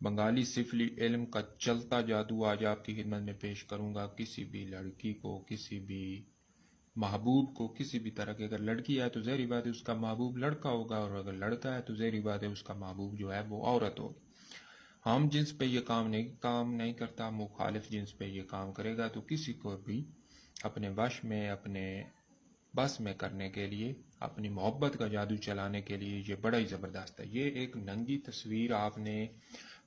बंगाली सिफली इल्म का चलता जादू आज आपकी खिदमत में पेश करूंगा। किसी भी लड़की को, किसी भी महबूब को, किसी भी तरह की, अगर लड़की है तो ज़ाहिर बात है उसका महबूब लड़का होगा, और अगर लड़का है तो ज़ाहिर बात है उसका महबूब जो है वो औरत होगी। हम जिन्स पे ये काम नहीं करता, मुखालिफ जिन्स पे ये काम करेगा। तो किसी को भी अपने वश में, अपने बस में करने के लिए, अपनी मोहब्बत का जादू चलाने के लिए ये बड़ा ही ज़बरदस्त है। ये एक नंगी तस्वीर आपने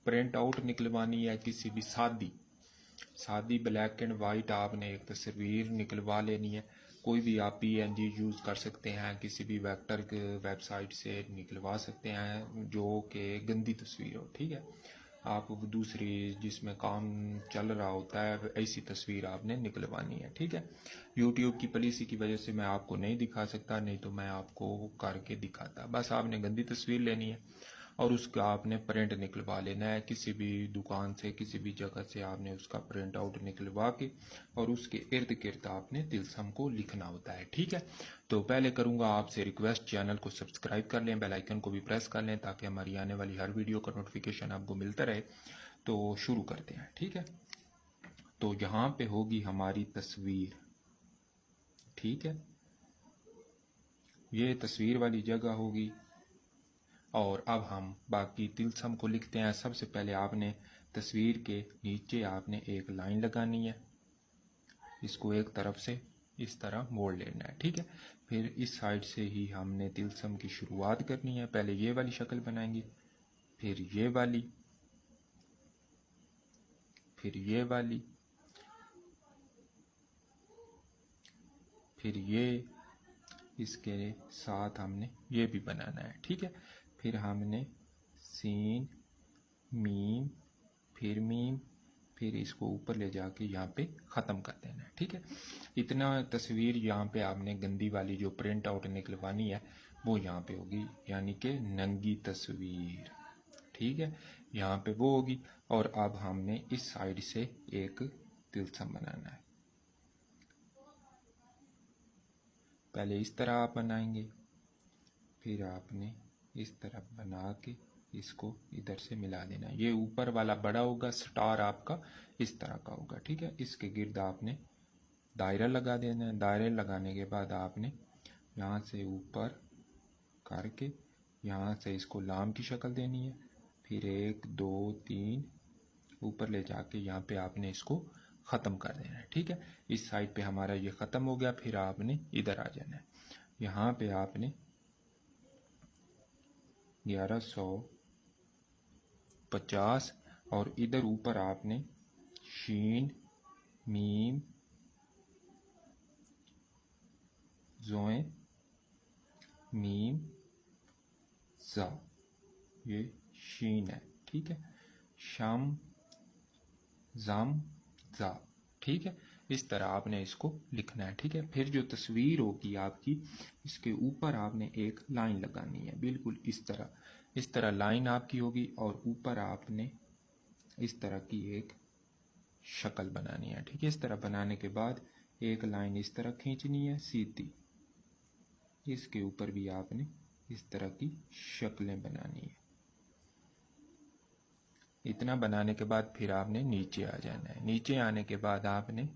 प्रिंट आउट निकलवानी है, किसी भी सादी ब्लैक एंड वाइट आपने एक तस्वीर निकलवा लेनी है। कोई भी आप PNG यूज़ कर सकते हैं, किसी भी वेक्टर वेबसाइट से निकलवा सकते हैं जो कि गंदी तस्वीर हो, ठीक है। आप दूसरी जिसमें काम चल रहा होता है ऐसी तस्वीर आपने निकलवानी है, ठीक है। YouTube की पॉलिसी की वजह से मैं आपको नहीं दिखा सकता, नहीं तो मैं आपको करके दिखाता। बस आपने गंदी तस्वीर लेनी है और उसका आपने प्रिंट निकलवा लेना है। किसी भी दुकान से, किसी भी जगह से आपने उसका प्रिंट आउट निकलवा के और उसके इर्द गिर्द आपने तिलस्म को लिखना होता है, ठीक है। तो पहले करूंगा आपसे रिक्वेस्ट, चैनल को सब्सक्राइब कर लें, बेल आइकन को भी प्रेस कर लें ताकि हमारी आने वाली हर वीडियो का नोटिफिकेशन आपको मिलता रहे। तो शुरू करते हैं, ठीक है। तो यहाँ पे होगी हमारी तस्वीर, ठीक है। ये तस्वीर वाली जगह होगी और अब हम बाकी तिलस्म को लिखते हैं। सबसे पहले आपने तस्वीर के नीचे आपने एक लाइन लगानी है, इसको एक तरफ से इस तरह मोड़ लेना है, ठीक है। फिर इस साइड से ही हमने तिलस्म की शुरुआत करनी है। पहले ये वाली शक्ल बनाएंगे, फिर ये वाली, फिर ये वाली, फिर ये, इसके साथ हमने ये भी बनाना है, ठीक है। फिर हमने सीन, मीम, फिर मीम, फिर इसको ऊपर ले जाके यहाँ पे ख़त्म कर देना है, ठीक है। इतना तस्वीर यहाँ पे आपने गंदी वाली जो प्रिंट आउट निकलवानी है वो यहाँ पे होगी, यानी कि नंगी तस्वीर, ठीक है। यहाँ पे वो होगी। और अब हमने इस साइड से एक तिलस्म बनाना है। पहले इस तरह आप बनाएंगे, फिर आपने इस तरह बना के इसको इधर से मिला देना। ये ऊपर वाला बड़ा होगा, स्टार आपका इस तरह का होगा, ठीक है। इसके गिर्द आपने दायरा लगा देना है। दायरे लगाने के बाद आपने यहाँ से ऊपर करके यहाँ से इसको लाम की शक्ल देनी है। फिर 1 2 3 ऊपर ले जाके यहाँ पे आपने इसको ख़त्म कर देना है, ठीक है। इस साइड पे हमारा ये ख़त्म हो गया। फिर आपने इधर आ जाना है। यहाँ पे आपने 1150 और इधर ऊपर आपने शीन, मीम, जोए, मीम, जा, ये शीन है, ठीक है। शम, जम, जा, ठीक है। इस तरह आपने इसको लिखना है, ठीक है। फिर जो तस्वीर होगी आपकी, इसके ऊपर आपने एक लाइन लगानी है, बिल्कुल इस तरह लाइन आपकी होगी और ऊपर आपने इस तरह की एक शक्ल बनानी है, ठीक है। इस तरह बनाने के बाद एक लाइन इस तरह खींचनी है सीधी, इसके ऊपर भी आपने इस तरह की शक्लें बनानी है। इतना बनाने के बाद फिर आपने नीचे आ जाना है। नीचे आने के बाद आपने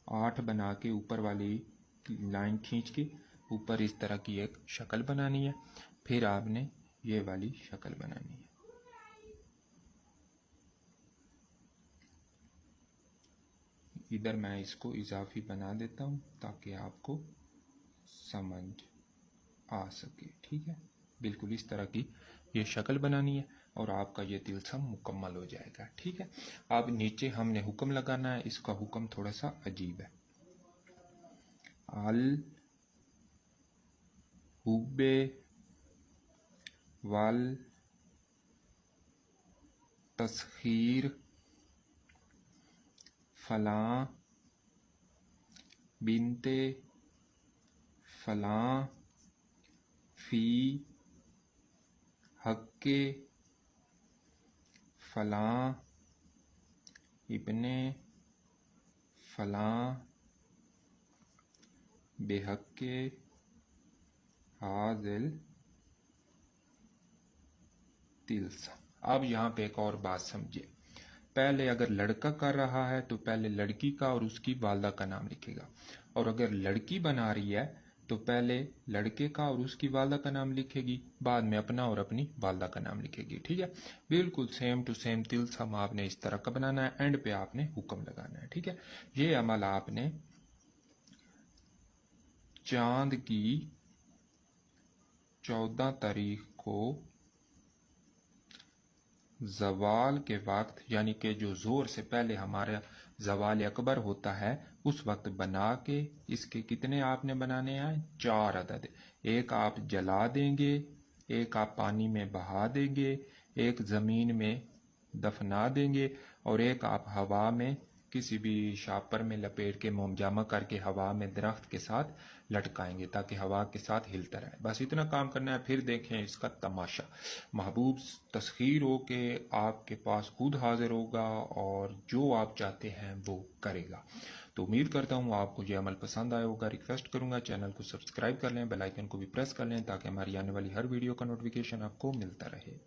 आठ बना के ऊपर वाली लाइन खींच के ऊपर इस तरह की एक शक्ल बनानी है। फिर आपने ये वाली शक्ल बनानी है। इधर मैं इसको इजाफी बना देता हूँ ताकि आपको समझ आ सके, ठीक है। बिल्कुल इस तरह की ये शक्ल बनानी है और आपका ये तिलस्म मुकम्मल हो जाएगा, ठीक है। अब नीचे हमने हुक्म लगाना है। इसका हुक्म थोड़ा सा अजीब है। अल हुब्बे वल तस्खीर फलां बिनते फलां फी हक्के फलां इब्ने फलां बेहक्के हाजिल तिल सा। अब यहाँ पे एक और बात समझिए, पहले अगर लड़का कर रहा है तो पहले लड़की का और उसकी वालदा का नाम लिखेगा, और अगर लड़की बना रही है तो पहले लड़के का और उसकी वालदा का नाम लिखेगी, बाद में अपना और अपनी वालदा का नाम लिखेगी। ठीक है, बिल्कुल सेम टू सेम तिलस्म आपने इस तरह का बनाना है, एंड पे आपने हुक्म लगाना है। ठीक है, ये अमल आपने चांद की 14 तारीख को जवाल के वक्त, यानी कि जो जोर से पहले हमारा जवाल अकबर होता है उस वक्त बना के, इसके कितने आपने बनाने हैं, 4 अदद। एक आप जला देंगे, एक आप पानी में बहा देंगे, एक जमीन में दफना देंगे, और एक आप हवा में किसी भी शापर में लपेट के मोमजामा करके हवा में दरख्त के साथ लटकाएंगे ताकि हवा के साथ हिलता रहे। बस इतना काम करना है, फिर देखें इसका तमाशा। महबूब तस्खीर हो के आपके पास खुद हाजिर होगा और जो आप चाहते हैं वो करेगा। तो उम्मीद करता हूँ आपको ये अमल पसंद आया होगा। रिक्वेस्ट करूंगा चैनल को सब्सक्राइब कर लें, बेल आइकन को भी प्रेस कर लें ताकि हमारी आने वाली हर वीडियो का नोटिफिकेशन आपको मिलता रहे।